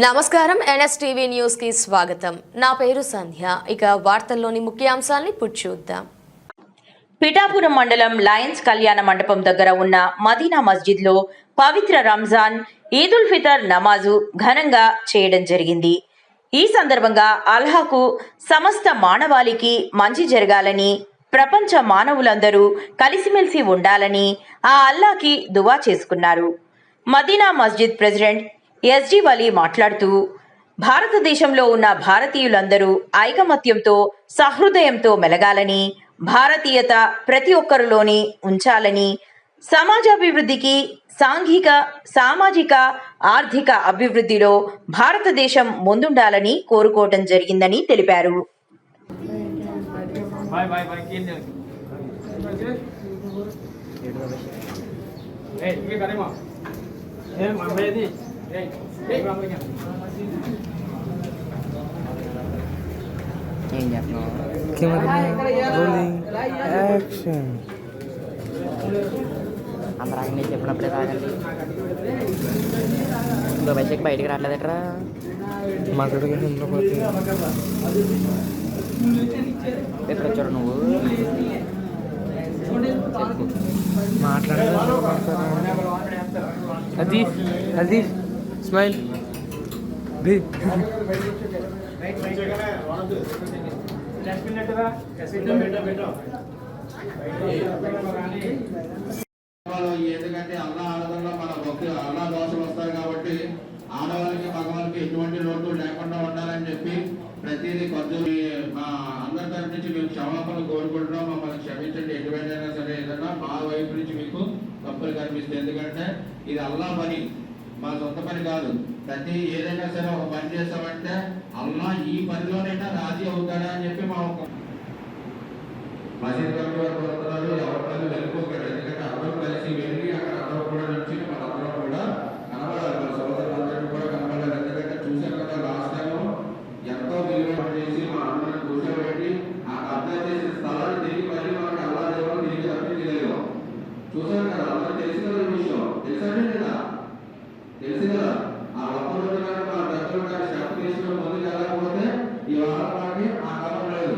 నమస్కారం NSTV news కి స్వాగతం. నా పేరు సంధ్య. ఇక వార్తల్లోని ముఖ్యాంశాలను చూద్దాం. పిఠాపురం మండలం లయన్స్ కళ్యాణ మండపం దగ్గర ఉన్న మదీనా మస్జిద్లో పవిత్ర రంజాన్ ఈదుల్ ఫితర్ నమాజు ఘనంగా చేయడం జరిగింది. ఈ సందర్భంగా అల్లాహకు సమస్త మానవాళికి మంచి జరగాలని, ప్రపంచ మానవులందరూ కలిసిమెలిసి ఉండాలని ఆ అల్లాహకి దువా చేసుకున్నారు. మదీనా మస్జిద్ ప్రెసిడెంట్ ఎస్జి వలీ మాట్లాడుతూ, భారతదేశంలో ఉన్న భారతీయులందరూ ఐకమత్యంతో సహృదయంతో మెలగాలని, భారతీయత ప్రతి ఒక్కరిలోని ఉంచాలని, సమాజాభివృద్ధికి, సాంఘిక, సామాజిక, ఆర్థిక అభివృద్ధిలో భారతదేశం ముందుండాలని కోరుకోవడం జరిగిందని తెలిపారు. అందరాగండి చెప్పినప్పుడే రాగండి. ఇంకో బయటకి బయటికి రావట్లేదట్రా మాట్లాడగా ఎక్కడ వచ్చాడు నువ్వు? అదీఫ్ అదీఫ్ స్మైల్ ఎందుకంటే అల్లా ఆడదంలో మన భక్తి అల్లా దోషలు వస్తారు కాబట్టి ఆడవాళ్ళకి మగవాళ్ళకి ఎటువంటి లోటు లేకుండా ఉండాలని చెప్పి ప్రతిదీ కొద్ది మా అందరి తరఫు నుంచి మేము క్షమాపణలు కోరుకుంటున్నాం. మమ్మల్ని క్షమించండి. ఎటువంటిైనా సరే ఏదన్నా మా వైపు నుంచి మీకు తప్పులు కనిపిస్తుంది. ఎందుకంటే ఇది అల్లా పని, మా సొంత పని కాదు. ప్రతి ఏదైనా సరే ఒక పని చేస్తామంటే అల్లా ఈ పనిలోనైనా రాజీ అవుతాడా అని చెప్పి మా ఒక మసీద్ కమిటీ వారు కోరుతున్నారు. ఎవరి వెళ్ళిపోకండి. ఎందుకంటే అందరూ కలిసి వెళ్ళి అక్కడ అందరూ కూడా నుంచి మనందరం కూడా కనబడాలి. మన సోదరులందరినీ కూడా కనబడాలి. ఎందుకంటే చూసాం కదా, లాస్ట్ టైం ఎంతో విలువ చేసి మా అందరిని కూర్చోబెట్టి ఆ కబ్జా చేసిన స్థలాన్ని తిరిగి మళ్ళీ మనకు అల్లా దేవుడు తిరిగి తప్పించగలిగాం. చూసాం కదా, అందరూ తెలిసి కదా విషయం. తెలుసండి లేదా? తెలుసు కదా. ఆ ఒక్క రోజు కానీ మన పెద్దలు కానీ స్టెప్ తీసుకుని ముందుకు వెళ్ళకపోతే ఈ వారం మనకి ఆ కాలం లేదు.